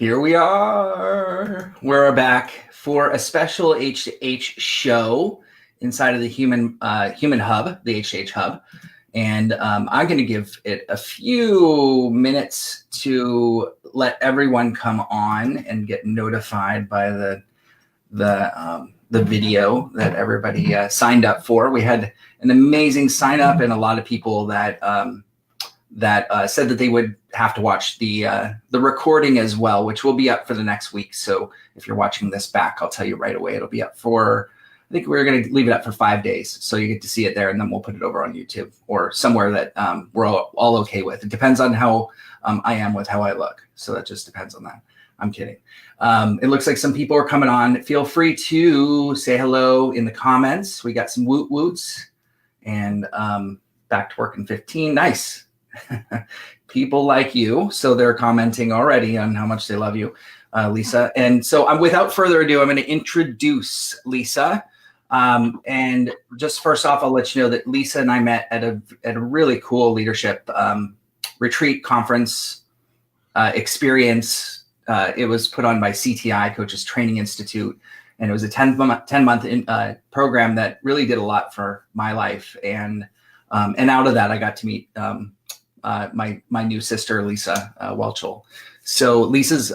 Here we are. We're back for a special H2H show inside of the Human Hub, the H2H Hub. And I'm going to give it a few minutes to let everyone come on and get notified by the video that everybody signed up for. We had an amazing sign up and a lot of people that said that they would have to watch the recording as well, which will be up for the next week. So if you're watching this back, I'll tell you right away. It'll be up for, I think we're going to leave it up for 5 days. So you get to see it there, and then we'll put it over on YouTube or somewhere that we're all okay with. It depends on how I am with how I look. So that just depends on that. I'm kidding. It looks like some people are coming on. Feel free to say hello in the comments. We got some woot woots and back to work in 15. Nice. People like you, so they're commenting already on how much they love you, Lisa. And so without further ado, I'm going to introduce Lisa. And just first off, I'll let you know that Lisa and I met at a really cool leadership retreat conference experience. It was put on by CTI, Coaches Training Institute, and it was a 10-month program that really did a lot for my life. And out of that, I got to meet my new sister, Lisa Whelchel. So Lisa's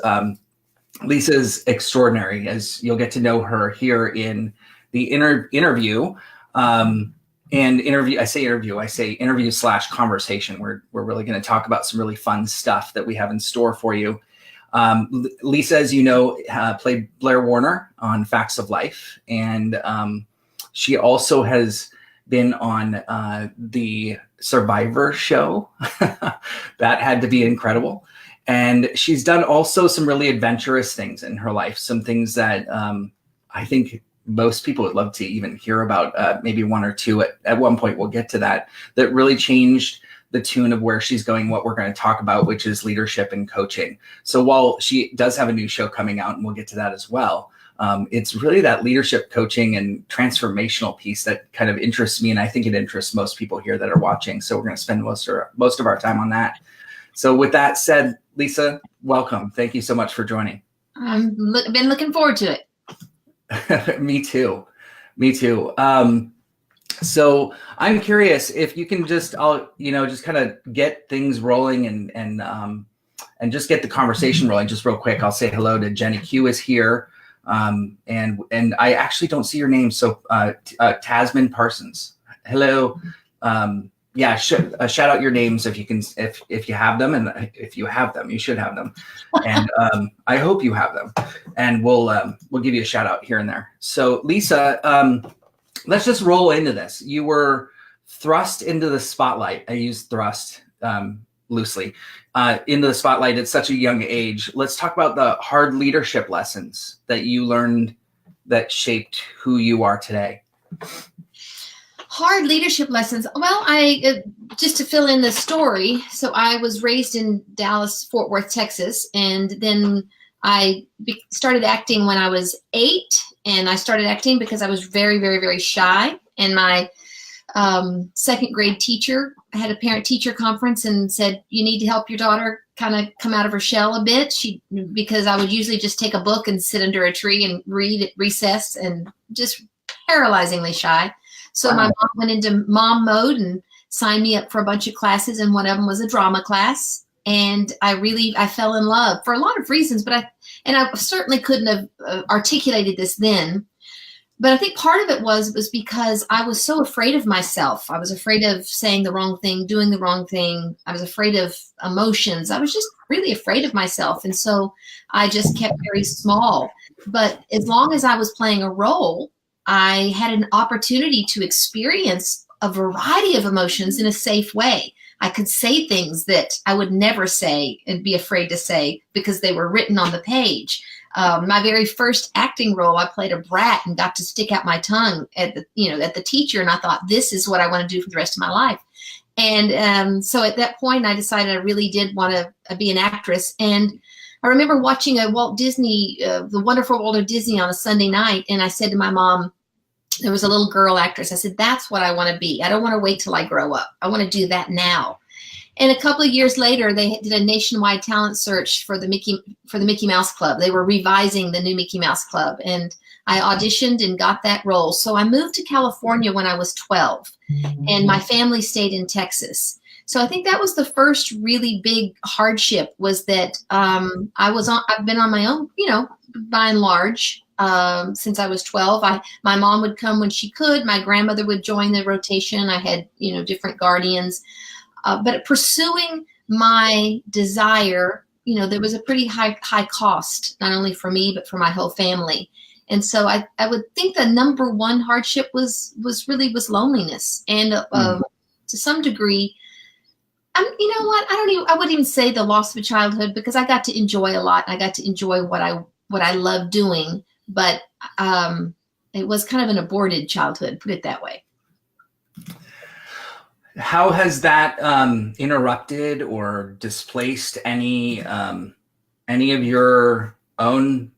extraordinary, as you'll get to know her here in the interview. I say interview/conversation. We're really going to talk about some really fun stuff that we have in store for you. Lisa, as you know, played Blair Warner on Facts of Life, and she also has been on the Survivor show. That had to be incredible. And she's done also some really adventurous things in her life, some things that I think most people would love to even hear about, maybe one or two at one point. We'll get to that really changed the tune of where she's going, what we're going to talk about, which is leadership and coaching. So while she does have a new show coming out, and we'll get to that as well, it's really that leadership, coaching, and transformational piece that kind of interests me, and I think it interests most people here that are watching. So we're going to spend most of our time on that. So with that said, Lisa, welcome. Thank you so much for joining. I've been looking forward to it. Me too. So I'm curious if you can just kind of get things rolling and just get the conversation rolling. Just real quick, I'll say hello to Jenny Q is here. And I actually don't see your name. So, Tasman Parsons, hello. Shout out your names if you can, if you have them, and if you have them, you should have them. And, I hope you have them, and we'll give you a shout out here and there. So Lisa, let's just roll into this. You were thrust into the spotlight. I use thrust, loosely, into the spotlight at such a young age. Let's talk about the hard leadership lessons that you learned that shaped who you are today. Hard leadership lessons. Well, just to fill in the story. So I was raised in Dallas, Fort Worth, Texas. And then I started acting when I was 8. And I started acting because I was very, very, very shy. And my second grade teacher, I had a parent teacher conference and said, you need to help your daughter kind of come out of her shell a bit. Because I would usually just take a book and sit under a tree and read at recess, and just paralyzingly shy. So my mom went into mom mode and signed me up for a bunch of classes. And one of them was a drama class. And I fell in love for a lot of reasons, but I certainly couldn't have articulated this then. But I think part of it was because I was so afraid of myself. I was afraid of saying the wrong thing, doing the wrong thing. I was afraid of emotions. I was just really afraid of myself. And so I just kept very small. But as long as I was playing a role, I had an opportunity to experience a variety of emotions in a safe way. I could say things that I would never say and be afraid to say because they were written on the page. My very first acting role, I played a brat and got to stick out my tongue at the teacher. And I thought, this is what I want to do for the rest of my life. And so at that point, I decided I really did want to be an actress. And I remember watching a Walt Disney, The Wonderful World of Disney on a Sunday night. And I said to my mom, there was a little girl actress. I said, that's what I want to be. I don't want to wait till I grow up. I want to do that now. And a couple of years later, they did a nationwide talent search for the Mickey Mouse Club. They were revising the new Mickey Mouse Club, and I auditioned and got that role. So I moved to California when I was 12, and my family stayed in Texas. So I think that was the first really big hardship, was that I've been on my own, by and large, since I was 12. My mom would come when she could. My grandmother would join the rotation. I had, different guardians. But pursuing my desire, there was a pretty high cost, not only for me, but for my whole family. And so I would think the number one hardship was loneliness. And to some degree, you know what? I wouldn't even say the loss of a childhood, because I got to enjoy a lot. I got to enjoy what I love doing, but it was kind of an aborted childhood, put it that way. How has that interrupted or displaced any of your own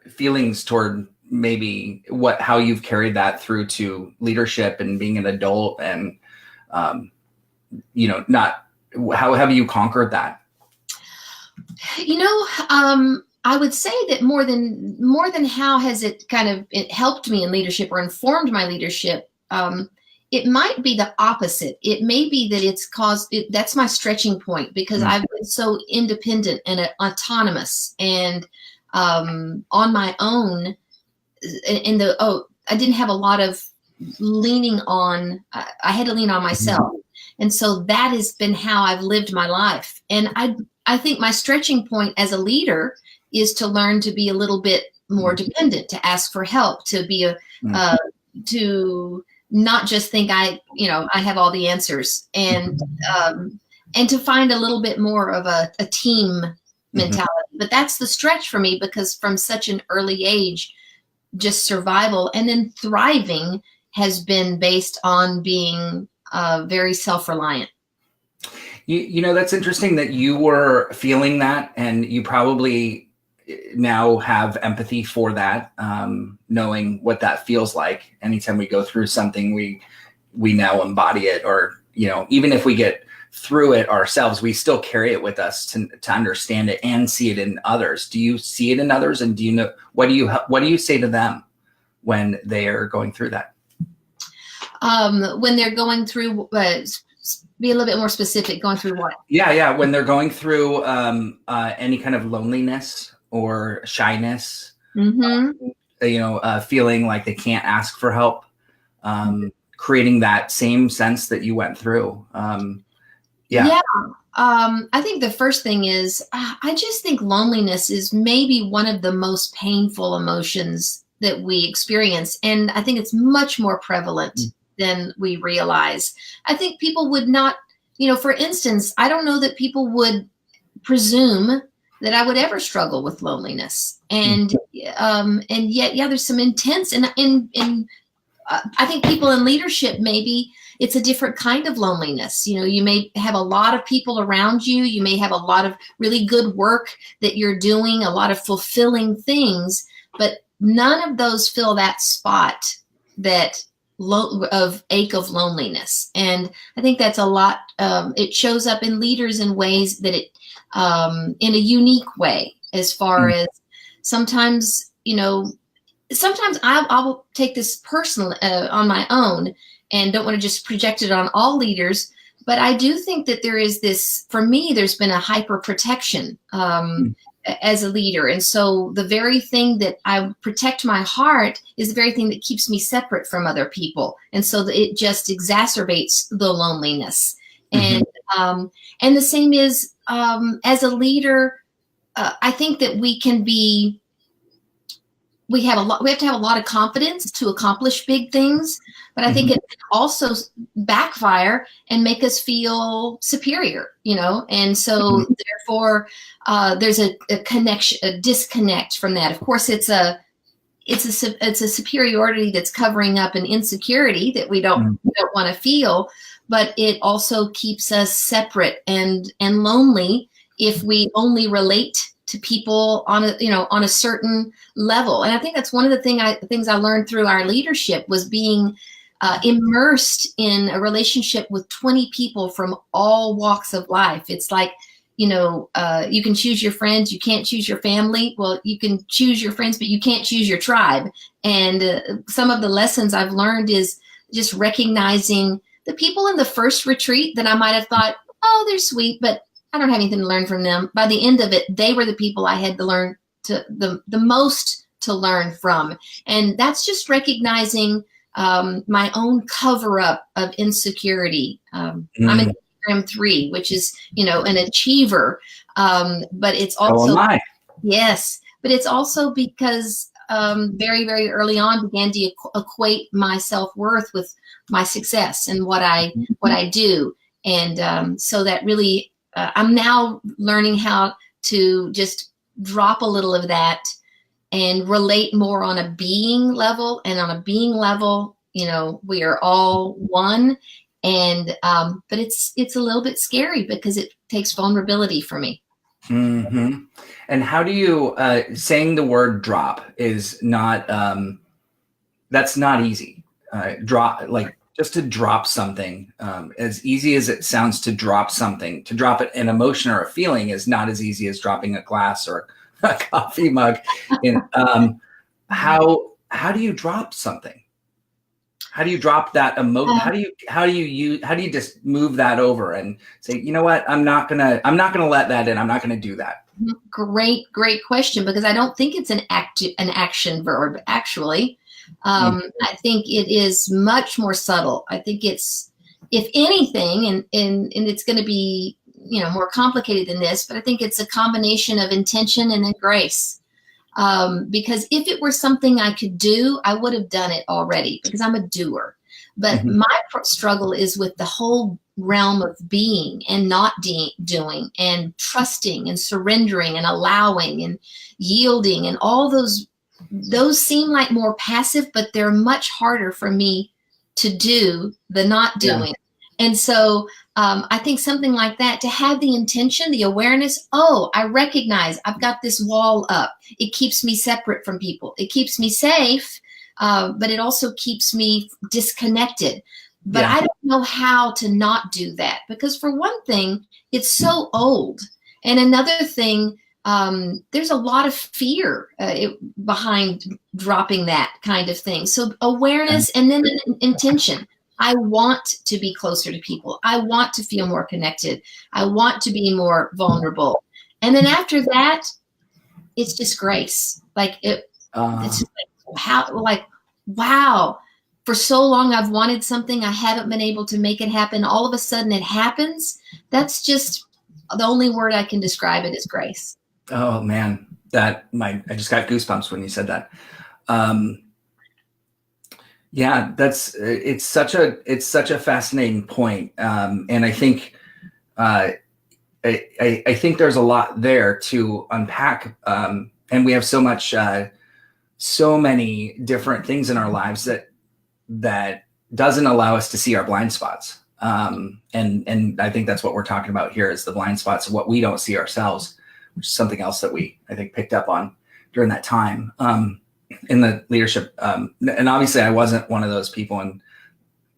feelings toward maybe how you've carried that through to leadership and being an adult, and how have you conquered that? I would say that more than how has it it helped me in leadership or informed my leadership. It might be the opposite. It may be that that's my stretching point, because I've been so independent and autonomous and on my own. I didn't have a lot of leaning on. I had to lean on myself, and so that has been how I've lived my life. And I think my stretching point as a leader is to learn to be a little bit more dependent, to ask for help, to be to not just think I have all the answers, and to find a little bit more of a team mentality. But that's the stretch for me, because from such an early age, just survival and then thriving has been based on being very self-reliant. That's interesting that you were feeling that, and you probably now have empathy for that, knowing what that feels like. Anytime we go through something, we now embody it, or even if we get through it ourselves, we still carry it with us to understand it and see it in others. Do you see it in others, and what do you say to them when they are going through that? When they're going through, be a little bit more specific. Going through what? Yeah. When they're going through any kind of loneliness or shyness, feeling like they can't ask for help, creating that same sense that you went through. I think the first thing is, I just think loneliness is maybe one of the most painful emotions that we experience. And I think it's much more prevalent than we realize. I think people would not, for instance, I don't know that people would presume that I would ever struggle with loneliness. And yet, there's some intense, and I think people in leadership, maybe it's a different kind of loneliness. You may have a lot of people around you. You may have a lot of really good work that you're doing, a lot of fulfilling things, but none of those fill that spot of ache of loneliness. And I think that's a lot. It shows up in leaders in ways that it, in a unique way, as far as sometimes I'll take this personal on my own, and don't want to just project it on all leaders. But I do think that there is this, for me, there's been a hyper protection as a leader. And so the very thing that I protect my heart is the very thing that keeps me separate from other people. And so it just exacerbates the loneliness. And the same is, as a leader, I think that we have to have a lot of confidence to accomplish big things, but I think it can also backfire and make us feel superior, and so therefore there's a connection, a disconnect from that. Of course, it's a superiority that's covering up an insecurity that we don't want to feel, but it also keeps us separate and lonely if we only relate to people on a certain level. And I think that's one of the things I learned through our leadership, was being immersed in a relationship with 20 people from all walks of life. It's like, you can choose your friends, you can't choose your family. Well, you can choose your friends, but you can't choose your tribe. And some of the lessons I've learned is just recognizing the people in the first retreat that I might have thought, oh, they're sweet, but I don't have anything to learn from them. By the end of it, they were the people I had to learn the most to learn from. And that's just recognizing my own cover up of insecurity. I'm an Enneagram 3, which is, an achiever. But it's also, oh my. yes, but it's also because very, very early on began to equate my self-worth with my success and what I do. And so that really, I'm now learning how to just drop a little of that and relate more on a being level. And on a being level, we are all one. And but it's a little bit scary because it takes vulnerability for me. Mm-hmm. And how do you saying the word drop is not that's not easy. Drop, like just to drop something, as easy as it sounds to drop something, to drop an emotion or a feeling is not as easy as dropping a glass or a coffee mug. How do you drop something? How do you drop that emotion? How do you just move that over and say, you know what, I'm not gonna let that in. I'm not gonna do that. Great question, because I don't think it's an action verb, actually. I think it is much more subtle. I think it's, if anything, and it's going to be, more complicated than this, but I think it's a combination of intention and then grace. Because if it were something I could do, I would have done it already, because I'm a doer. But my struggle is with the whole realm of being and not doing, and trusting and surrendering and allowing and yielding, and all those seem like more passive, but they're much harder for me to do the not doing. Yeah. And so I think something like that, to have the intention, the awareness, oh, I recognize I've got this wall up. It keeps me separate from people. It keeps me safe, but it also keeps me disconnected. But I don't know how to not do that, because for one thing, it's so old. And another thing, there's a lot of fear behind dropping that kind of thing. So awareness and then intention. I want to be closer to people. I want to feel more connected. I want to be more vulnerable. And then after that, it's just grace. It's just wow. For so long, I've wanted something. I haven't been able to make it happen. All of a sudden it happens. That's just the only word I can describe it is grace. Oh man, I just got goosebumps when you said that. Yeah, it's such a fascinating point. And I think, I think there's a lot there to unpack. And we have so many different things in our lives that doesn't allow us to see our blind spots. And I think that's what we're talking about here, is the blind spots of what we don't see ourselves, which is something else that I think picked up on during that time in the leadership. And obviously I wasn't one of those people in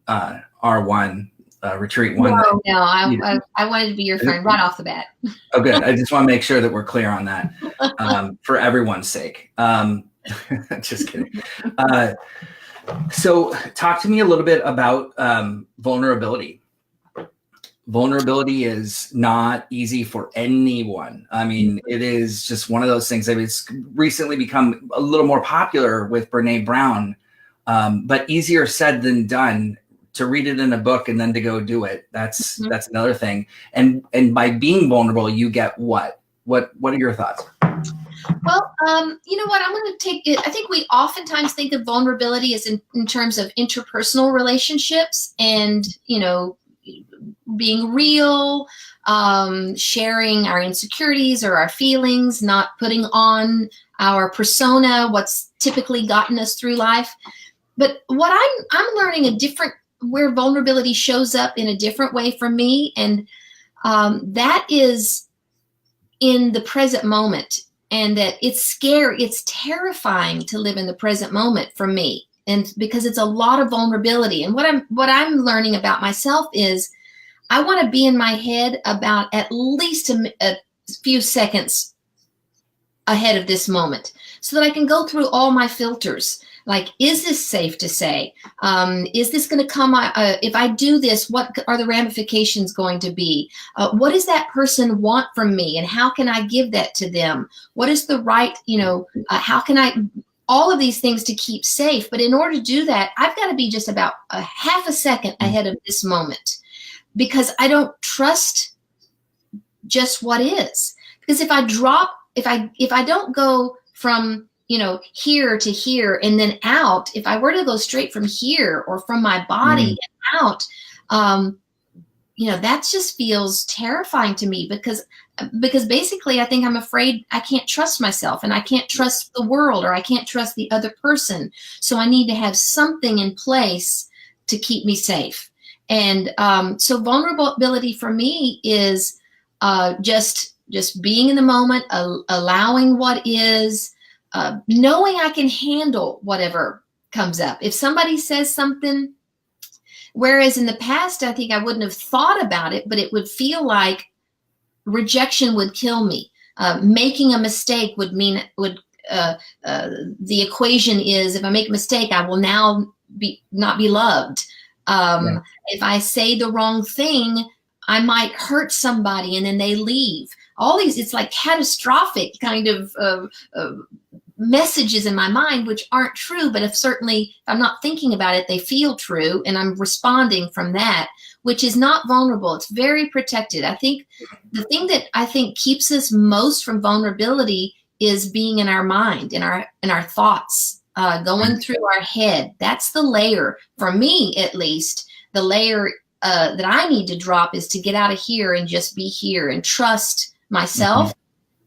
R1, retreat 1. No, I wanted to be your friend right off the bat. Oh, good. I just want to make sure that we're clear on that for everyone's sake. Just kidding. So talk to me a little bit about vulnerability. Vulnerability is not easy for anyone. I mean, it is just one of those things. I mean, it's recently become a little more popular with Brene Brown, but easier said than done to read it in a book and then to go do it. That's another thing. And by being vulnerable, you get what? What are your thoughts? Well, you know what? I'm going to take it. I think we oftentimes think of vulnerability as in terms of interpersonal relationships and, being real, sharing our insecurities or our feelings, not putting on our persona, what's typically gotten us through life. But what I'm learning where vulnerability shows up in a different way for me. And that is in the present moment. And that it's scary, it's terrifying to live in the present moment for me. And because it's a lot of vulnerability. And what I'm learning about myself is I want to be in my head about at least a few seconds ahead of this moment so that I can go through all my filters. Like, is this safe to say? Is this going to come? If I do this, what are the ramifications going to be? What does that person want from me? And how can I give that to them? What is the right, how can I, all of these things to keep safe. But in order to do that, I've got to be just about a half a second ahead of this moment, because I don't trust just what is. Because if I don't go from, here to here and then out, if I were to go straight from here or from my body and out, that just feels terrifying to me, because basically I think I'm afraid I can't trust myself, and I can't trust the world, or I can't trust the other person. So I need to have something in place to keep me safe. And so vulnerability for me is just being in the moment, allowing what is, knowing I can handle whatever comes up. If somebody says something, whereas in the past, I think I wouldn't have thought about it, but it would feel like rejection would kill me. Making a mistake would mean, the equation is, if I make a mistake, I will now not be loved. If I say the wrong thing, I might hurt somebody and then they leave. All these, it's like catastrophic kind of messages in my mind, which aren't true, but if I'm not thinking about it, they feel true, and I'm responding from that, which is not vulnerable. It's very protected. I think the thing that I think keeps us most from vulnerability is being in our mind, in our thoughts, going through our head. That's the layer, for me at least, the layer that I need to drop is to get out of here and just be here and trust myself,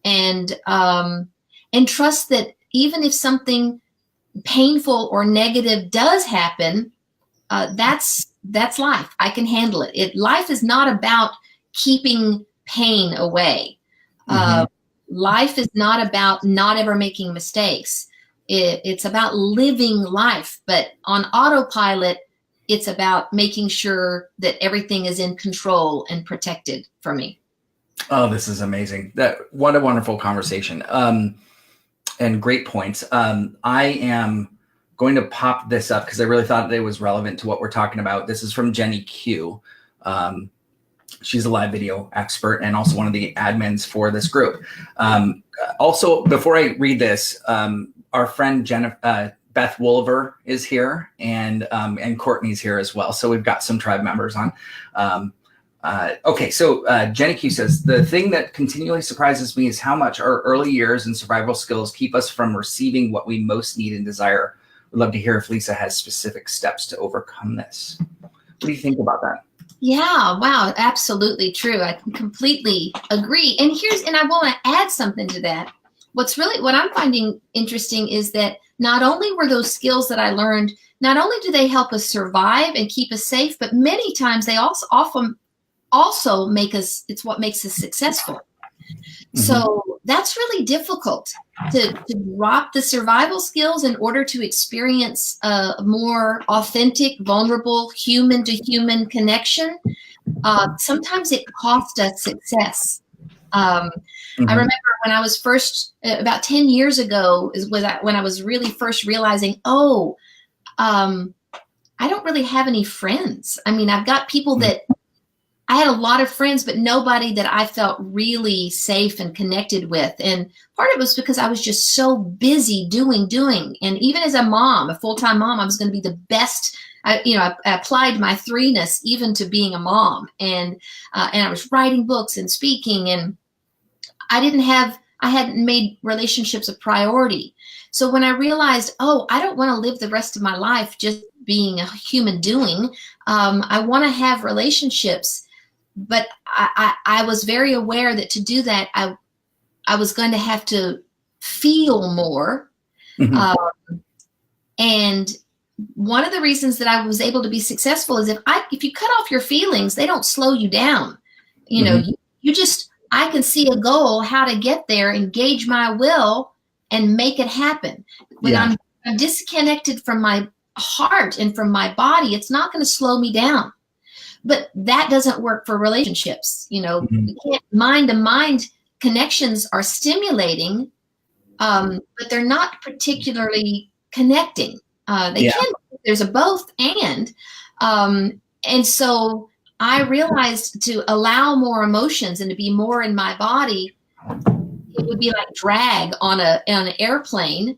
and trust that even if something painful or negative does happen, that's life. I can handle it. Life is not about keeping pain away. Life is not about not ever making mistakes. It's about living life, but on autopilot, it's about making sure that everything is in control and protected for me. Oh, this is amazing. What a wonderful conversation. And great points. I am going to pop this up because I really thought it was relevant to what we're talking about. This is from Jenny Q. She's a live video expert and also one of the admins for this group. Also, before I read this, our friend Beth Wolver is here, and Courtney's here as well. So we've got some tribe members on. Okay, so Jenny Q says, the thing that continually surprises me is how much our early years and survival skills keep us from receiving what we most need and desire. We'd love to hear if Lisa has specific steps to overcome this. What do you think about that? Yeah, wow, absolutely true. I completely agree. And I want to add something to that. What I'm finding interesting is that not only were those skills that I learned, not only do they help us survive and keep us safe, but many times they also make us, it's what makes us successful. So that's really difficult to drop the survival skills in order to experience a more authentic, vulnerable, human to human connection. Sometimes it costs us success. I remember when I was first, about 10 years ago, when I was really first realizing, I don't really have any friends. I mean, I've got people that I had a lot of friends, but nobody that I felt really safe and connected with. And part of it was because I was just so busy doing. And even as a mom, a full-time mom, I was going to be the best. I applied my threeness even to being a mom. And I was writing books and speaking, and I hadn't made relationships a priority. So when I realized, I don't want to live the rest of my life just being a human doing, I want to have relationships. But I was very aware that to do that, I was going to have to feel more. And one of the reasons that I was able to be successful is if you cut off your feelings, they don't slow you down. I can see a goal, how to get there, engage my will, and make it happen. When I'm disconnected from my heart and from my body, it's not going to slow me down. But that doesn't work for relationships. You know, you can't, mind to mind connections are stimulating, but they're not particularly connecting. They can, there's a both and. And so I realized to allow more emotions and to be more in my body, it would be like drag on an airplane.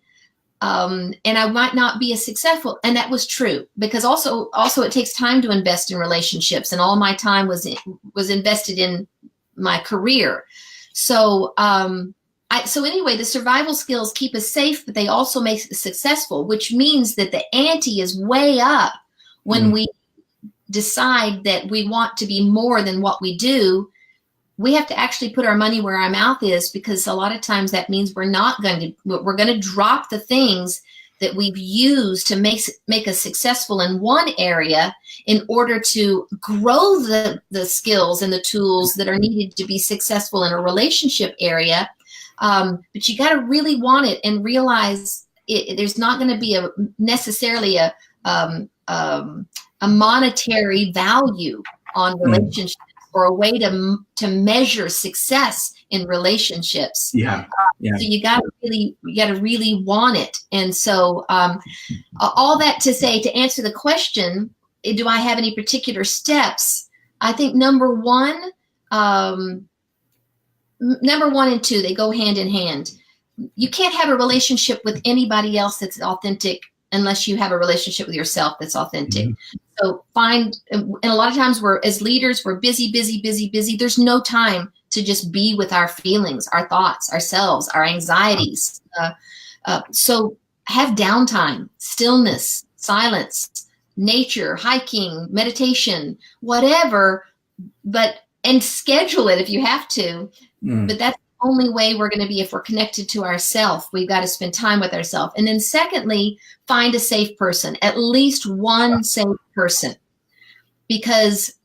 And I might not be as successful. And that was true, because also it takes time to invest in relationships, and all my time was invested in my career. So, so anyway, the survival skills keep us safe, but they also make us successful, which means that the ante is way up when we decide that we want to be more than what we do. We have to actually put our money where our mouth is, because a lot of times that means we're going to drop the things that we've used to make us successful in one area in order to grow the skills and the tools that are needed to be successful in a relationship area. But you got to really want it and realize there's not going to be necessarily a monetary value on relationships, or a way to measure success in relationships. So you got to really want it. And so all that to say, to answer the question, do I have any particular steps? I think number one and two, they go hand in hand. You can't have a relationship with anybody else that's authentic unless you have a relationship with yourself that's authentic. So and a lot of times as leaders, we're busy. There's no time to just be with our feelings, our thoughts, ourselves, our anxieties. So have downtime, stillness, silence, nature, hiking, meditation, whatever, and schedule it if you have to. But that's the only way we're going to be, if we're connected to ourselves. We've got to spend time with ourselves. And then secondly, find a safe person, at least one safe person. Because,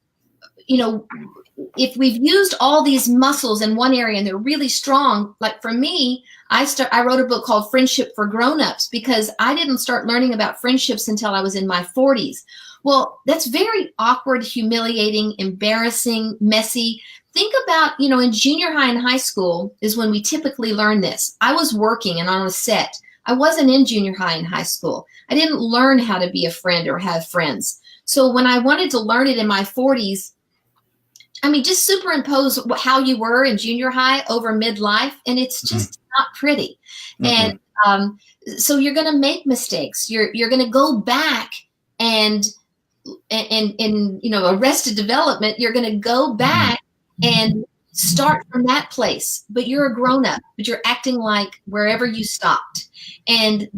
if we've used all these muscles in one area and they're really strong, like for me, I wrote a book called Friendship for Grown-Ups, because I didn't start learning about friendships until I was in my 40s. Well, that's very awkward, humiliating, embarrassing, messy. Think about, in junior high and high school is when we typically learn this. I was working and on a set. I wasn't in junior high and high school. I didn't learn how to be a friend or have friends. So when I wanted to learn it in my 40s, just superimpose how you were in junior high over midlife, and it's just not pretty. And so you're going to make mistakes. You're going to go back and Arrested Development, you're going to go back and start from that place. But you're a grown-up, but you're acting like wherever you stopped. And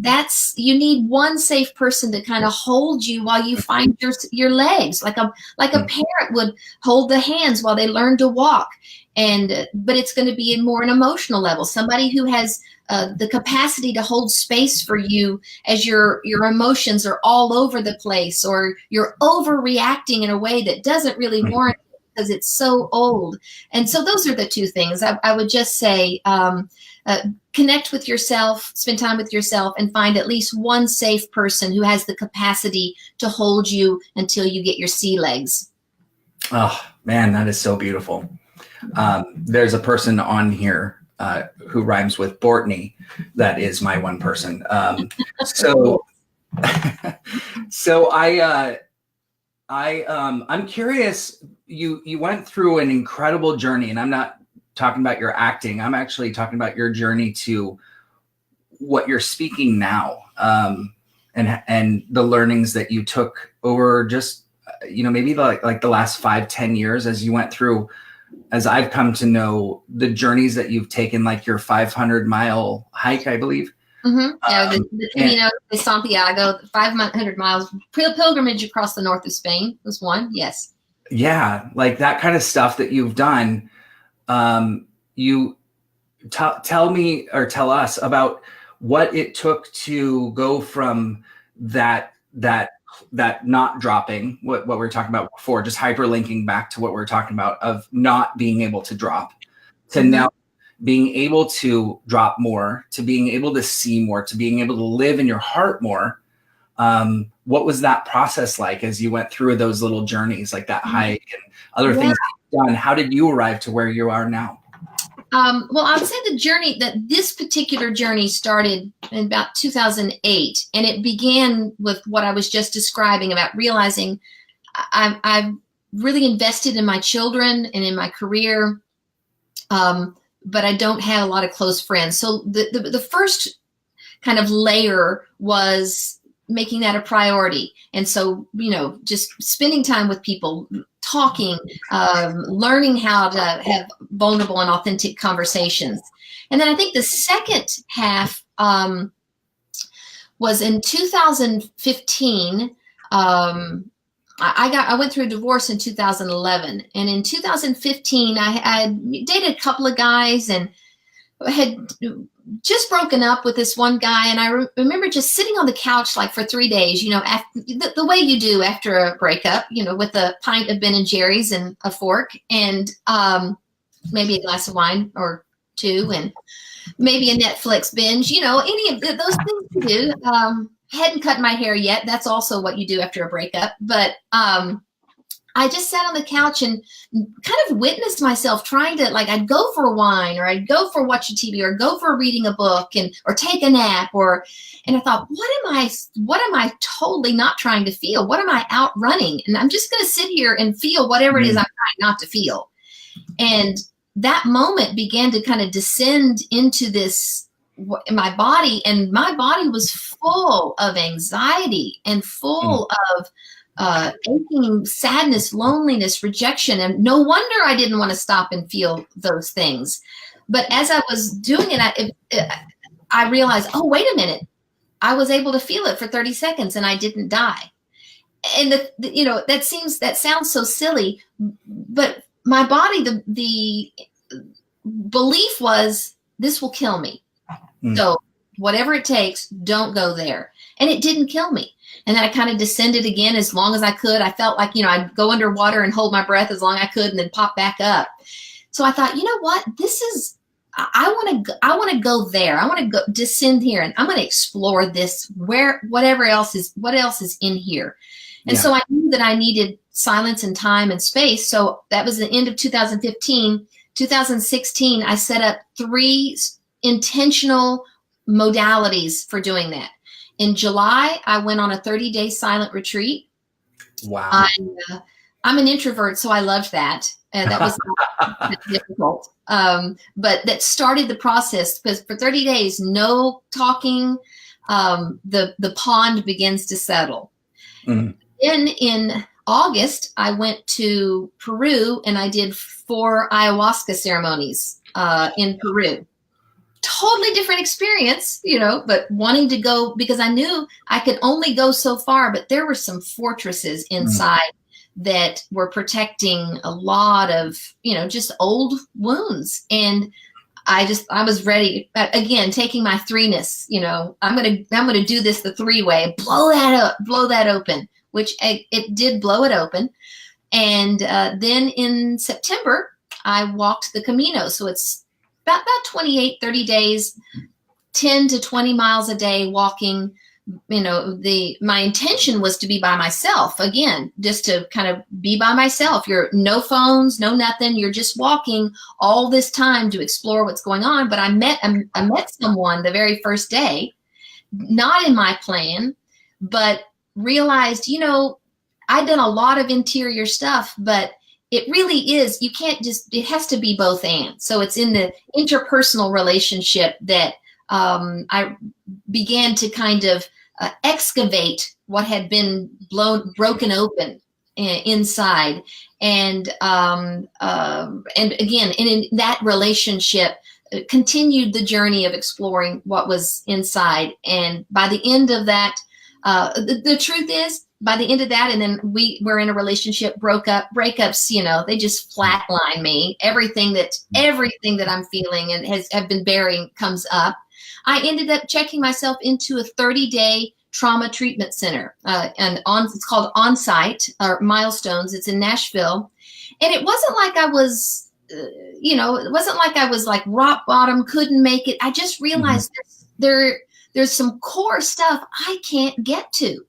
you need one safe person to kind of hold you while you find your legs, like a parent would hold the hands while they learn to walk. But it's going to be more an emotional level, somebody who has the capacity to hold space for you as your emotions are all over the place, or you're overreacting in a way that doesn't really warrant it because it's so old. And so those are the two things I would just say. Connect with yourself, spend time with yourself, and find at least one safe person who has the capacity to hold you until you get your sea legs. Oh man, that is so beautiful. There's a person on here who rhymes with Bortney. That is my one person. So I'm curious. You went through an incredible journey, and I'm not talking about your acting. I'm actually talking about your journey to what you're speaking now, and the learnings that you took over just, maybe like the last 5-10 years as you went through, as I've come to know the journeys that you've taken, like your 500-mile hike, I believe. Yeah, the Camino de Santiago, 500 miles pilgrimage across the north of Spain was one. Yes. Yeah, like that kind of stuff that you've done. You tell me or tell us about what it took to go from that not dropping, what we were talking about before, just hyperlinking back to what we were talking about of not being able to drop, to now being able to drop more, to being able to see more, to being able to live in your heart more. What was that process like as you went through those little journeys, like that hike and other things you've done? How did you arrive to where you are now? Well, I would say this particular journey started in about 2008, and it began with what I was just describing about realizing I've really invested in my children and in my career, but I don't have a lot of close friends. So the first kind of layer was making that a priority. And so, just spending time with people, talking, learning how to have vulnerable and authentic conversations. And then I think the second half was in 2015. I went through a divorce in 2011, and in 2015 I dated a couple of guys and had just broken up with this one guy. And I remember just sitting on the couch like for 3 days, after, the way you do after a breakup, with a pint of Ben and Jerry's and a fork and maybe a glass of wine or two and maybe a Netflix binge, any of those things you do. Hadn't cut my hair yet. That's also what you do after a breakup. But I just sat on the couch and kind of witnessed myself trying to, like, I'd go for a wine or I'd go for watching TV or go for reading a book or take a nap and I thought, what am I totally not trying to feel? What am I outrunning? And I'm just going to sit here and feel whatever it is I'm trying not to feel. And that moment began to kind of descend into my body, and my body was full of anxiety and full of aching, sadness, loneliness, rejection. And no wonder I didn't want to stop and feel those things. But as I was doing it, I realized, oh, wait a minute. I was able to feel it for 30 seconds and I didn't die. And that sounds so silly, but my body, the belief was, this will kill me. So whatever it takes, don't go there. And it didn't kill me. And then I kind of descended again as long as I could. I felt like, I'd go underwater and hold my breath as long as I could and then pop back up. So I thought, you know what, I want to go there. I want to go descend here and I'm going to explore this what else is in here. And so I knew that I needed silence and time and space. So that was the end of 2015. 2016, I set up 3 intentional modalities for doing that. In July, I went on a 30-day silent retreat. Wow. I'm an introvert, so I loved that. And that was not difficult. But that started the process because for 30 days, no talking, the pond begins to settle. Then in August, I went to Peru and I did 4 ayahuasca ceremonies in Peru. Totally different experience, but wanting to go because I knew I could only go so far, but there were some fortresses inside that were protecting a lot of, just old wounds. And I was ready again, taking my 3-ness, I'm going to do this the 3-way, blow that open, which it did blow it open. And then in September, I walked the Camino. So it's about 28, 30 days, 10 to 20 miles a day walking. My intention was to be by myself again, just to kind of be by myself. You're no phones, no nothing. You're just walking all this time to explore what's going on. But I met someone the very first day, not in my plan, but realized, I'd done a lot of interior stuff, but it really is, it has to be both and. So it's in the interpersonal relationship that I began to kind of excavate what had been broken open inside. And again, in that relationship, continued the journey of exploring what was inside. And by the end of that, the truth is, by the end of that, and then we were in a relationship, breakups, they just flatline me. Everything that I'm feeling and have been bearing comes up. I ended up checking myself into a 30-day trauma treatment center, it's called On-Site or Milestones. It's in Nashville. And it wasn't like I was, it wasn't like I was like rock bottom, couldn't make it. I just realized there's some core stuff I can't get to.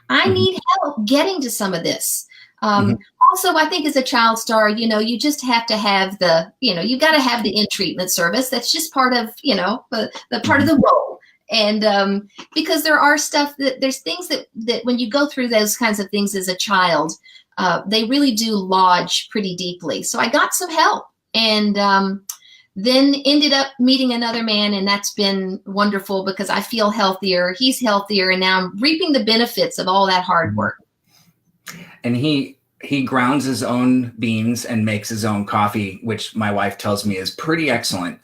I Mhm. need help getting to some of this. Mhm. Also, I think as a child star, you just have to have you got to have the in-treatment service. That's just part of, the part of Mhm. the role. And because there's things that when you go through those kinds of things as a child, they really do lodge pretty deeply. So I got some help, and then ended up meeting another man, and that's been wonderful because I feel healthier. He's healthier, and now I'm reaping the benefits of all that hard Mhm. work. And he grounds his own beans and makes his own coffee, which my wife tells me is pretty excellent.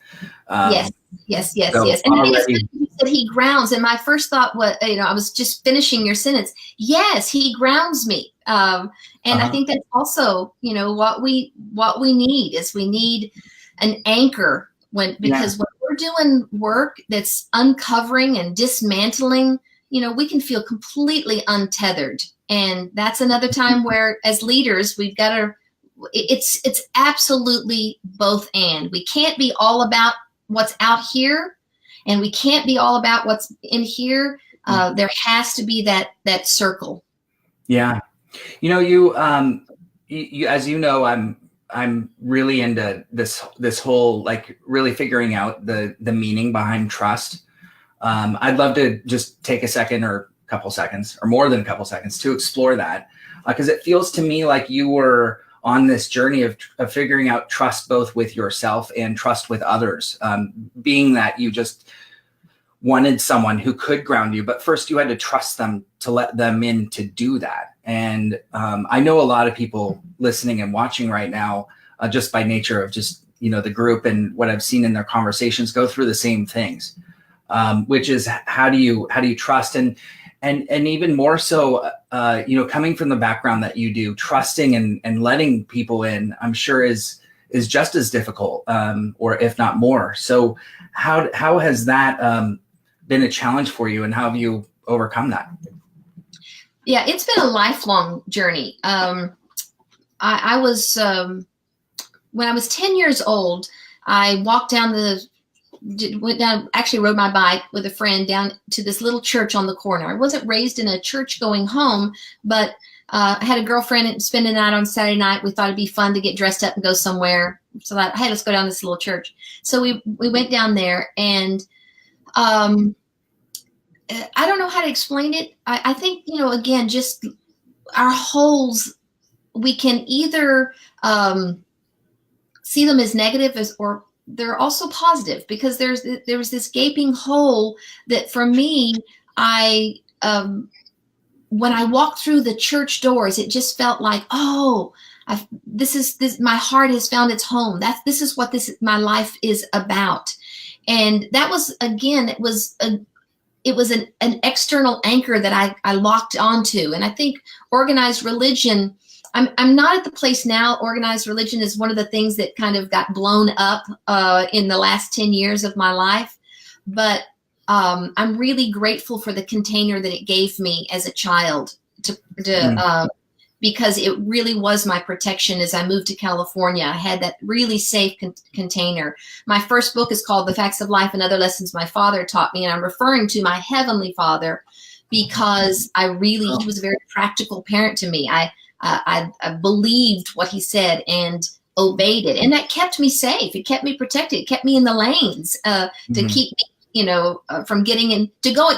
Yes, Um, yes, yes, so yes. And I think it's already, good you said he grounds. And my first thought was, I was just finishing your sentence. Yes, he grounds me. And I uh-huh. think that's also, what we need is we need an anchor Yeah, because when we're doing work that's uncovering and dismantling, we can feel completely untethered. And that's another time where, as leaders, we've got to. It's absolutely both and. We can't be all about what's out here, and we can't be all about what's in here. There has to be that circle. yeah. As you know, I'm really into this whole, like, really figuring out the meaning behind trust. I'd love to just take a second or a couple seconds or more than a couple seconds to explore that, because it feels to me like you were on this journey of figuring out trust both with yourself and trust with others, being that you just wanted someone who could ground you, but first you had to trust them to let them in to do that. And I know a lot of people listening and watching right now, just by nature of just the group and what I've seen in their conversations, go through the same things, which is how do you trust, and even more so, coming from the background that you do, trusting and letting people in, I'm sure is just as difficult, or if not more. So how has that been a challenge for you, and how have you overcome that? Yeah, it's been a lifelong journey. I was when I was 10 years old, I went down, actually rode my bike with a friend down to this little church on the corner. I wasn't raised in a church going home, but I had a girlfriend spending the night on Saturday night. We thought it'd be fun to get dressed up and go somewhere. So I, hey, let's go down to this little church. So we went down there, and um, I don't know how to explain it. I think, again, just our holes, we can either see them as negative or they're also positive, because there was this gaping hole that for me, I when I walked through the church doors, it just felt like, oh, this my heart has found its home. This is what my life is about. And that was, again, it was an external anchor that I locked onto. And I think organized religion, I'm not at the place now. Organized religion is one of the things that kind of got blown up in the last 10 years of my life. But I'm really grateful for the container that it gave me as a child Mm. because it really was my protection as I moved to California. I had that really safe container. My first book is called The Facts of Life and Other Lessons My Father Taught Me, and I'm referring to my Heavenly Father because he was a very practical parent to me. I believed what he said and obeyed it, and that kept me safe. It kept me protected. It kept me in the lanes to Mhm. keep me, from getting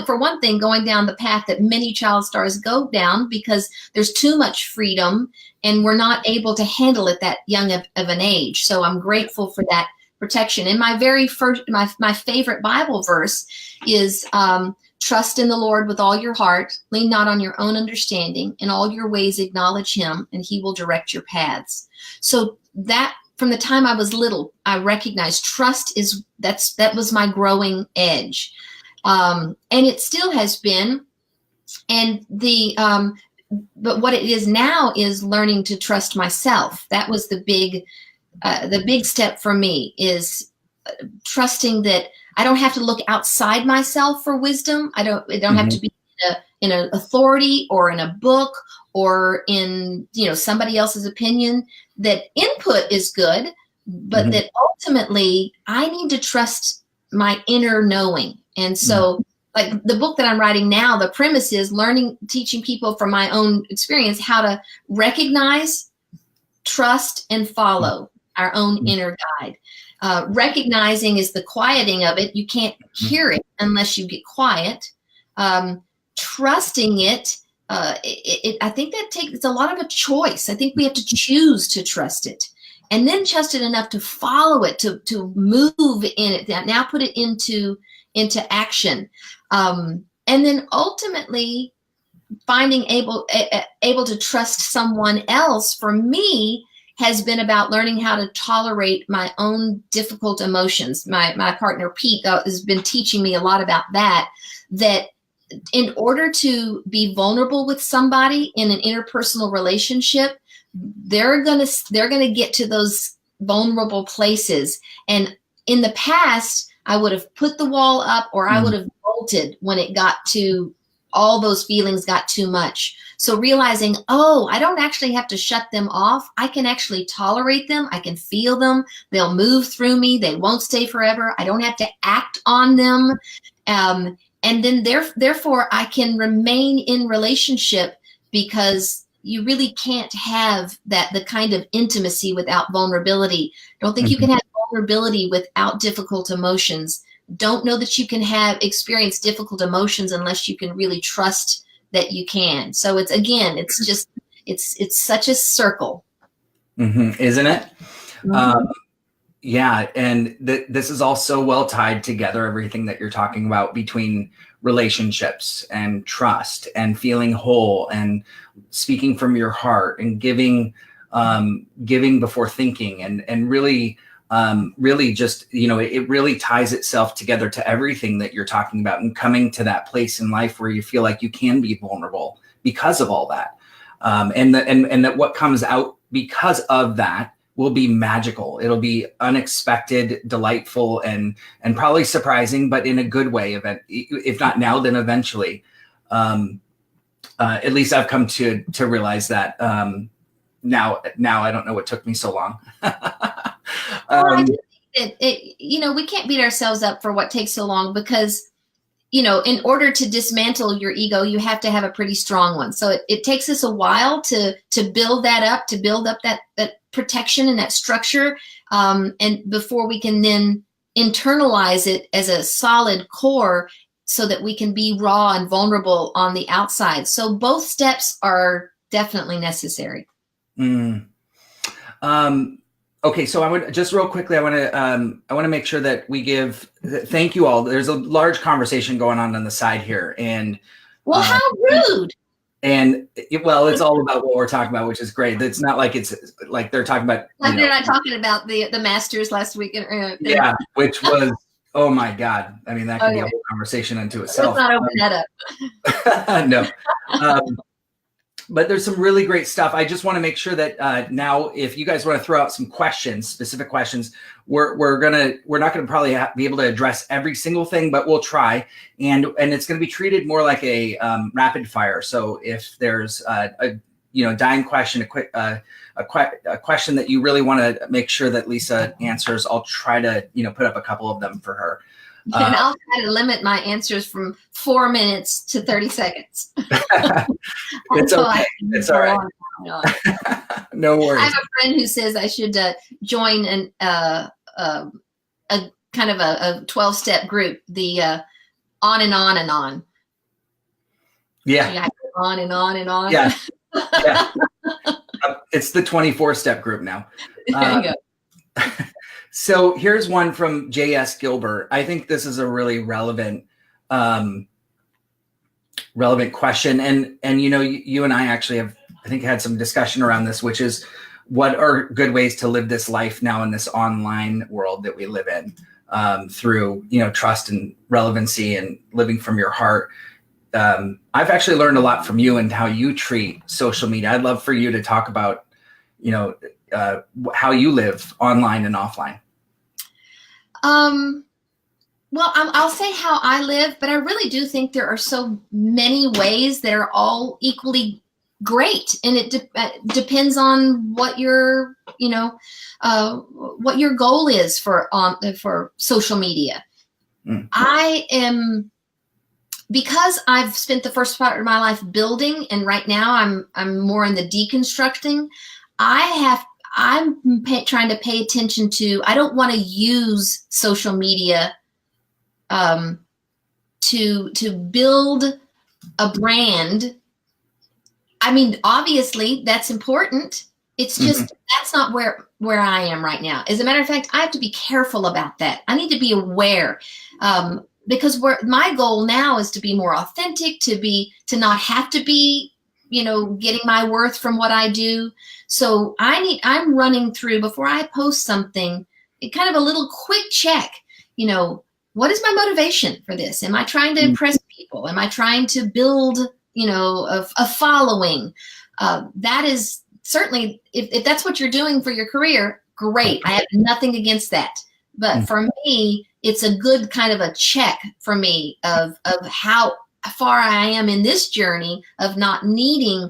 for one thing, going down the path that many child stars go down, because there's too much freedom and we're not able to handle it that young of an age. So I'm grateful for that protection. And my favorite Bible verse is, trust in the Lord with all your heart, lean not on your own understanding, in all your ways acknowledge him, and he will direct your paths. So that, from the time I was little, I recognized that was my growing edge. And it still has been. And but what it is now is learning to trust myself. That was the big step for me, is trusting that I don't have to look outside myself for wisdom. It don't have Mhm. to be in an authority or in a book or in, somebody else's opinion. That input is good, but Mhm. that ultimately I need to trust my inner knowing. And Mhm. so like the book that I'm writing now, the premise is teaching people from my own experience how to recognize, trust, and follow our own inner guide. Recognizing is the quieting of it. You can't hear it unless you get quiet. Trusting it, I think that takes a lot of a choice. I think we have to choose to trust it, and then trust it enough to follow it, to move in it. Now put it into action, and then ultimately finding able to trust someone else. For me, has been about learning how to tolerate my own difficult emotions. My partner Pete has been teaching me a lot about that. That in order to be vulnerable with somebody in an interpersonal relationship, they're gonna get to those vulnerable places. And in the past, I would have put the wall up, or I would have bolted when it got to all those feelings got too much. So realizing, oh, I don't actually have to shut them off. I can actually tolerate them. I can feel them. They'll move through me. They won't stay forever. I don't have to act on them. And then therefore I can remain in relationship, because you really can't have the kind of intimacy without vulnerability. Don't think you can have vulnerability without difficult emotions. Don't know that you can experience difficult emotions unless you can really trust that you can. So it's such a circle. Isn't it? Yeah. And this is all so well tied together, everything that you're talking about between relationships and trust and feeling whole and speaking from your heart and giving before thinking, and really just, it really ties itself together to everything that you're talking about, and coming to that place in life where you feel like you can be vulnerable because of all that. And that what comes out because of that will be magical. It'll be unexpected, delightful, and probably surprising, but in a good way. If not now, then eventually. At least I've come to realize that. Now I don't know what took me so long. I do think that we can't beat ourselves up for what takes so long, because in order to dismantle your ego, you have to have a pretty strong one. So it takes us a while to build that up, to build up that protection and that structure, and before we can then internalize it as a solid core, so that we can be raw and vulnerable on the outside. So both steps are definitely necessary. Okay, so I would just real quickly, I want to make sure that we thank you all. There's a large conversation going on the side here, and how rude. And it's all about what we're talking about, which is great. It's not like it's like they're talking about. Like they're not talking about the Masters last week. Yeah, which was, oh my God. I mean, that could be a whole conversation unto itself. Let's not open that up. No. But there's some really great stuff. I just want to make sure that now, if you guys want to throw out some questions, specific questions, we're not gonna probably be able to address every single thing, but we'll try. And it's going to be treated more like a rapid fire. So if there's a dying question, a question that you really want to make sure that Lisa answers, I'll try to put up a couple of them for her. And I'll try to limit my answers from 4 minutes to 30 seconds. It's okay. It's all right. No worries. I have a friend who says I should join a kind of a 12-step group, the on and on and on. Yeah. On and on and on. Yeah. Yeah. It's the 24-step group now. There you go. So here's one from J.S. Gilbert. I think this is a really relevant question. And you and I actually have, I think, had some discussion around this, which is, what are good ways to live this life now in this online world that we live in, through, trust and relevancy and living from your heart. I've actually learned a lot from you and how you treat social media. I'd love for you to talk about, how you live online and offline. Well, I'll say how I live, but I really do think there are so many ways that are all equally great, and it depends on what your goal is for social media. I am because I've spent the first part of my life building, and right now I'm more in the deconstructing. Trying to pay attention to. I don't want to use social media to build a brand. I mean, obviously that's important. It's just that's not where I am right now. As a matter of fact, I have to be careful about that. I need to be aware. Because my goal now is to be more authentic, to not have to be, getting my worth from what I do. So I'm running through, before I post something, kind of a little quick check, what is my motivation for this? Am I trying to impress people? Am I trying to build, a following? That is certainly, if that's what you're doing for your career, great. I have nothing against that. But for me, it's a good kind of a check for me of how far I am in this journey of not needing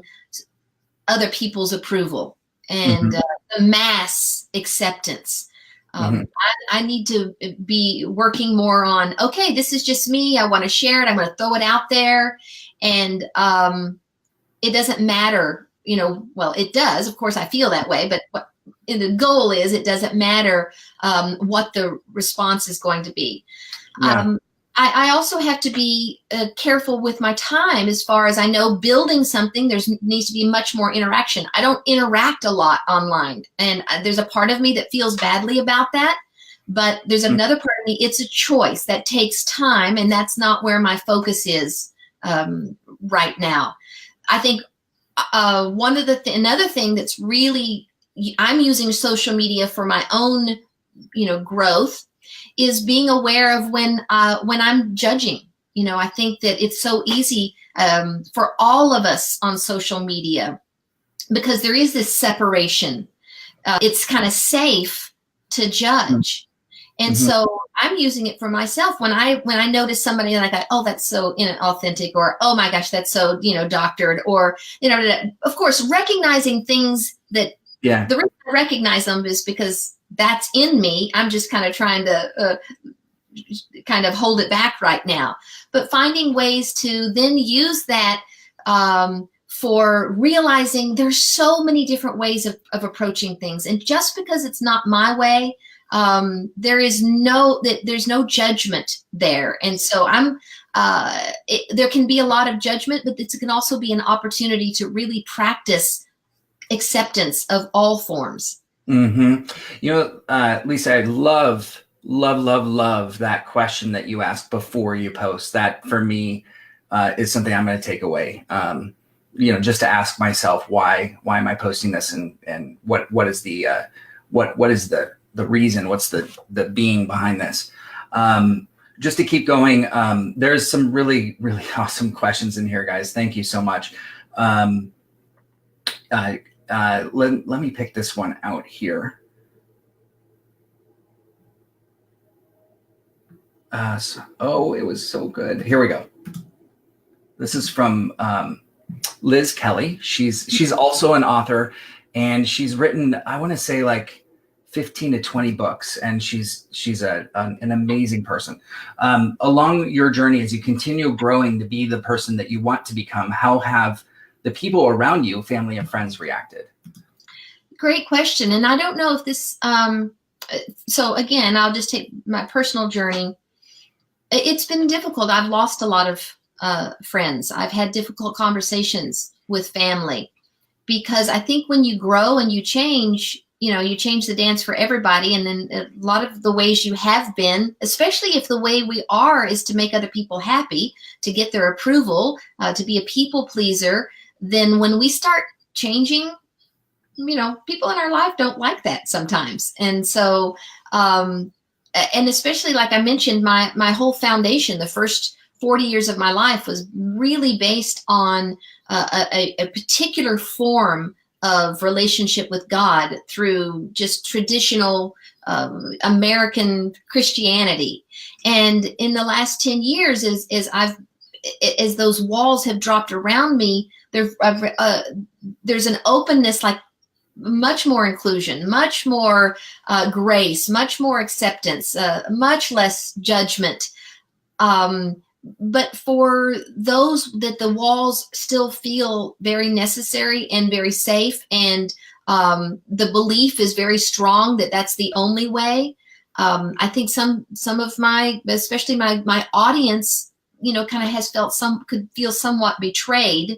other people's approval and the mass acceptance. I need to be working more on, okay, this is just me. I want to share it. I'm going to throw it out there. And it doesn't matter, well, it does. Of course, I feel that way. But the goal is it doesn't matter what the response is going to be. Yeah. I also have to be careful with my time, as far as I know, building something, needs to be much more interaction. I don't interact a lot online, and there's a part of me that feels badly about that, but there's another part of me, it's a choice that takes time, and that's not where my focus is right now. I think another thing that's really, I'm using social media for my own, growth, is being aware of when I'm judging. I think that it's so easy for all of us on social media, because there is this separation. It's kind of safe to judge. And so I'm using it for myself. When I notice somebody and I go, oh, that's so inauthentic, or, oh my gosh, that's so, doctored, or, of course, recognizing things that, the reason I recognize them is because that's in me. I'm just kind of trying to kind of hold it back right now. But finding ways to then use that for realizing there's so many different ways of approaching things. And just because it's not my way, there's no judgment there. And so there can be a lot of judgment, but it can also be an opportunity to really practice acceptance of all forms. Lisa, I love that question that you asked before you post. That for me is something I'm going to take away. Just to ask myself, why am I posting this, and what is the reason? What's the being behind this? Just to keep going, there's some really, really awesome questions in here, guys. Thank you so much. Let me pick this one out here. It was so good. Here we go. This is from Liz Kelly. She's also an author, and she's written, I want to say, like 15 to 20 books, and she's an amazing person. Along your journey, as you continue growing to be the person that you want to become, how have the people around you, family and friends, reacted? Great question. And I don't know if this, so again, I'll just take my personal journey. It's been difficult. I've lost a lot of friends. I've had difficult conversations with family, because I think when you grow and you change the dance for everybody. And then a lot of the ways you have been, especially if the way we are is to make other people happy, to get their approval, to be a people pleaser, then when we start changing, people in our life don't like that sometimes. And so, and especially, like I mentioned, my whole foundation, the first 40 years of my life, was really based on a particular form of relationship with God through just traditional American Christianity. And in the last 10 years, as those walls have dropped around me, there's an openness, like much more inclusion, much more grace, much more acceptance, much less judgment. but for those that the walls still feel very necessary and very safe, and the belief is very strong that that's the only way. I think some of my, especially my audience, kind of could feel somewhat betrayed,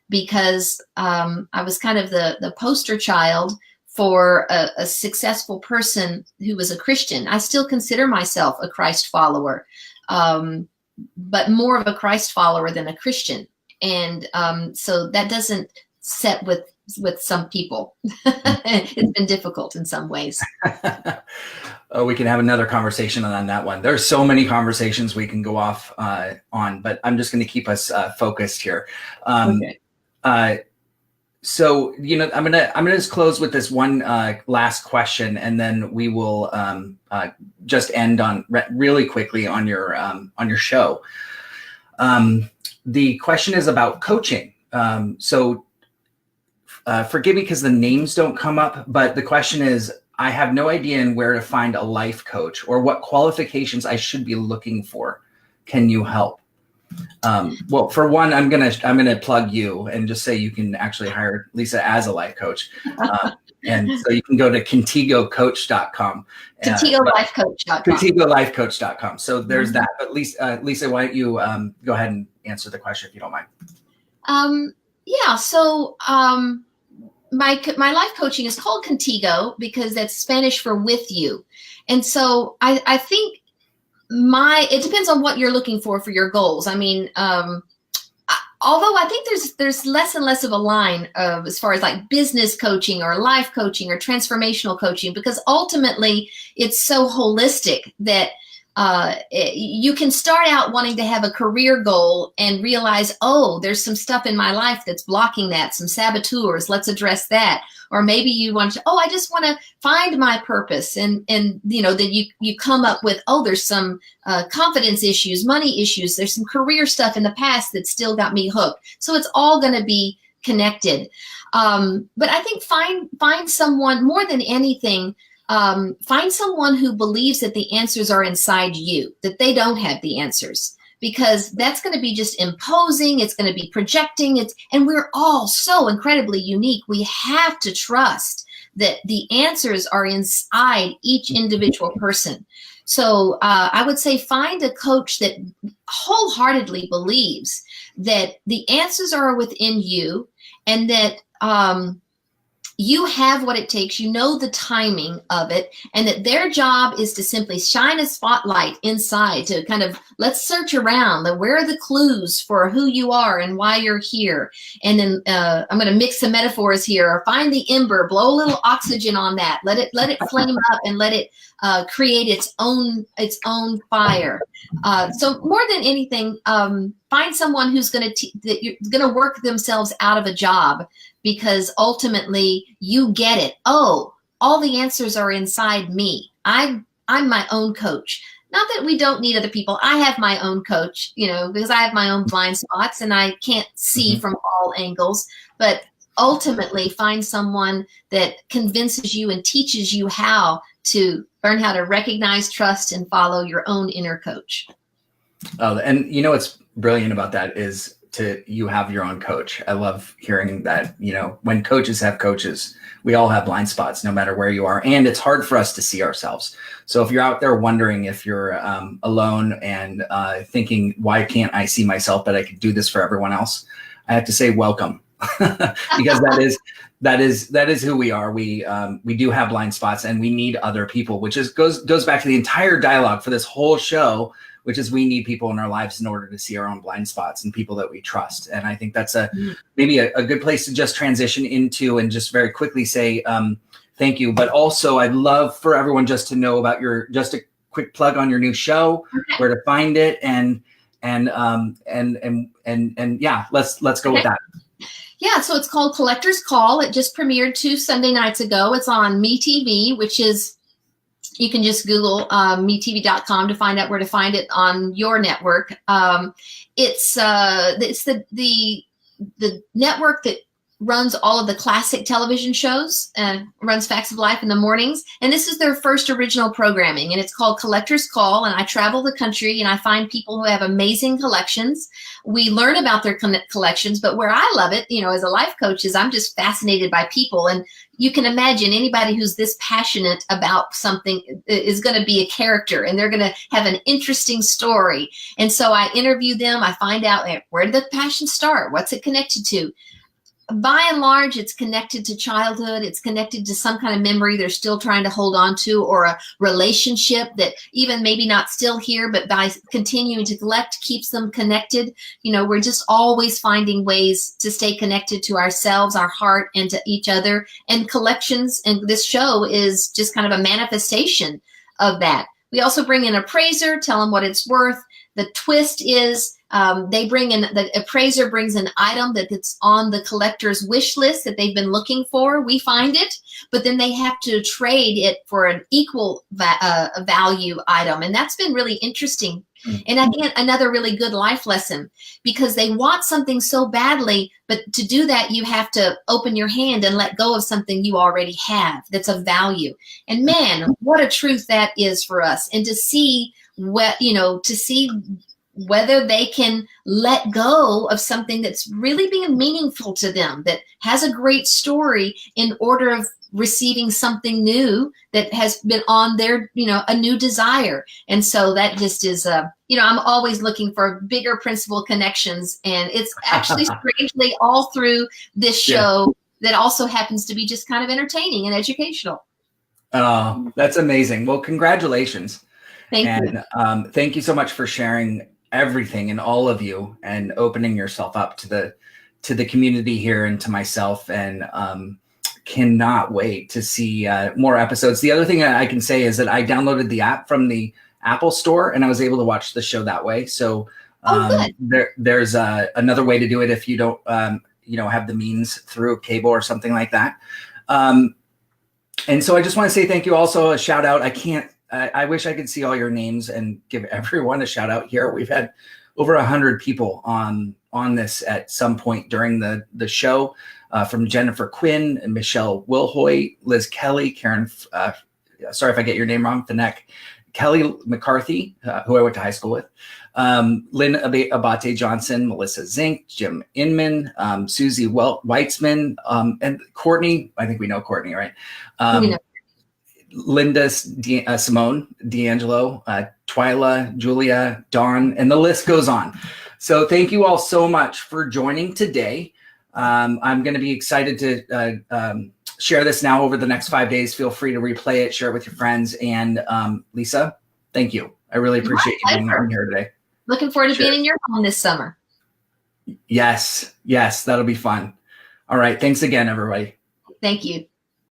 because I was kind of the poster child for a successful person who was a Christian. I still consider myself a Christ follower, but more of a Christ follower than a Christian. And so that doesn't set with some people. It's been difficult in some ways. Oh, we can have another conversation on that one. There's so many conversations we can go off on, but I'm just going to keep us focused here. Okay. So, I'm gonna just close with this one last question, and then we will just end on really quickly on your show. The question is about coaching. So forgive me because the names don't come up, but the question is, I have no idea where to find a life coach or what qualifications I should be looking for. Can you help? Well, for one, I'm gonna plug you and just say you can actually hire Lisa as a life coach, and so you can go to contigocoach.com. ContigoLifeCoach.com. ContigoLifeCoach.com. So there's that. But Lisa, why don't you go ahead and answer the question if you don't mind? Yeah. So my life coaching is called Contigo because that's Spanish for with you, and so I think. It depends on what you're looking for your goals. I mean, although I think there's less and less of a line of as far as like business coaching or life coaching or transformational coaching, because ultimately it's so holistic that you can start out wanting to have a career goal and realize, oh, there's some stuff in my life that's blocking that, some saboteurs, let's address that. Or maybe you want to, I just want to find my purpose. And then you come up with, there's some confidence issues, money issues. There's some career stuff in the past that still got me hooked. So it's all going to be connected. But I think find someone more than anything. Find someone who believes that the answers are inside you, that they don't have the answers, because that's going to be just imposing. It's going to be projecting. And we're all so incredibly unique. We have to trust that the answers are inside each individual person. So I would say find a coach that wholeheartedly believes that the answers are within you, and that you have what it takes, the timing of it, and that their job is to simply shine a spotlight inside to kind of, let's search around, where are the clues for who you are and why you're here. And then I'm going to mix some metaphors here, or find the ember, blow a little oxygen on that, let it flame up and let it create its own fire. So more than anything, find someone who's going to work themselves out of a job, because ultimately you get it. Oh, all the answers are inside me. I'm my own coach. Not that we don't need other people. I have my own coach, because I have my own blind spots and I can't see from all angles. But ultimately, find someone that convinces you and teaches you how to learn how to recognize, trust, and follow your own inner coach. Oh, and what's brilliant about that is you have your own coach. I love hearing that, when coaches have coaches, we all have blind spots no matter where you are. And it's hard for us to see ourselves. So if you're out there wondering if you're alone and thinking, why can't I see myself, but I could do this for everyone else? I have to say, welcome, because that is who we are. We do have blind spots, and we need other people, which goes back to the entire dialogue for this whole show, which is we need people in our lives in order to see our own blind spots and people that we trust. And I think that's maybe a good place to just transition into and just very quickly say thank you. But also I'd love for everyone just to know about just a quick plug on your new show, where to find it, and yeah, let's go with that. Yeah, so it's called Collector's Call. It just premiered 2 Sunday nights ago. It's on MeTV, which is, you can just Google metv.com to find out where to find it on your network. It's the network that runs all of the classic television shows, runs Facts of Life in the mornings. And this is their first original programming, and it's called Collector's Call. And I travel the country and I find people who have amazing collections. We learn about their collections, but where I love it, as a life coach, is I'm just fascinated by people. And you can imagine anybody who's this passionate about something is going to be a character, and they're going to have an interesting story. And so I interview them. I find out, where did the passion start? What's it connected to? By and large, it's connected to childhood. It's connected to some kind of memory they're still trying to hold on to, or a relationship that even maybe not still here, but by continuing to collect keeps them connected. We're just always finding ways to stay connected to ourselves, our heart, and to each other. And collections and this show is just kind of a manifestation of that. We also bring in an appraiser, tell them what it's worth. The twist is the appraiser brings an item that's on the collector's wish list that they've been looking for. We find it, but then they have to trade it for an equal value item. And that's been really interesting. And again, another really good life lesson, because they want something so badly, but to do that, you have to open your hand and let go of something you already have that's of value. And man, what a truth that is for us. And to see whether they can let go of something that's really being meaningful to them, that has a great story, in order of receiving something new that has been on their, a new desire. And so that just is, I'm always looking for bigger principle connections. And it's actually strangely all through this show that also happens to be just kind of entertaining and educational. Oh, that's amazing. Well, congratulations. Thank you. And thank you so much for sharing everything, and all of you, and opening yourself up to the community here and to myself. And cannot wait to see more episodes. The other thing I can say is that I downloaded the app from the Apple Store, and I was able to watch the show that way. So there's another way to do it if you don't have the means through cable or something like that. And so I just want to say thank you. Also a shout out. I wish I could see all your names and give everyone a shout out here. We've had over 100 people on this at some point during the show, from Jennifer Quinn and Michelle Wilhoy, Liz Kelly, Karen, sorry if I get your name wrong, Finek, Kelly McCarthy, who I went to high school with, Lynn Abate Johnson, Melissa Zink, Jim Inman, Susie Weitzman, and Courtney. I think we know Courtney, right? Linda, Simone, D'Angelo, Twyla, Julia, Dawn, and the list goes on. So thank you all so much for joining today. I'm going to be excited to share this now over the next 5 days. Feel free to replay it, share it with your friends. And Lisa, thank you. I really appreciate you being on here today. Looking forward to being in your home this summer. Yes, that'll be fun. All right. Thanks again, everybody. Thank you.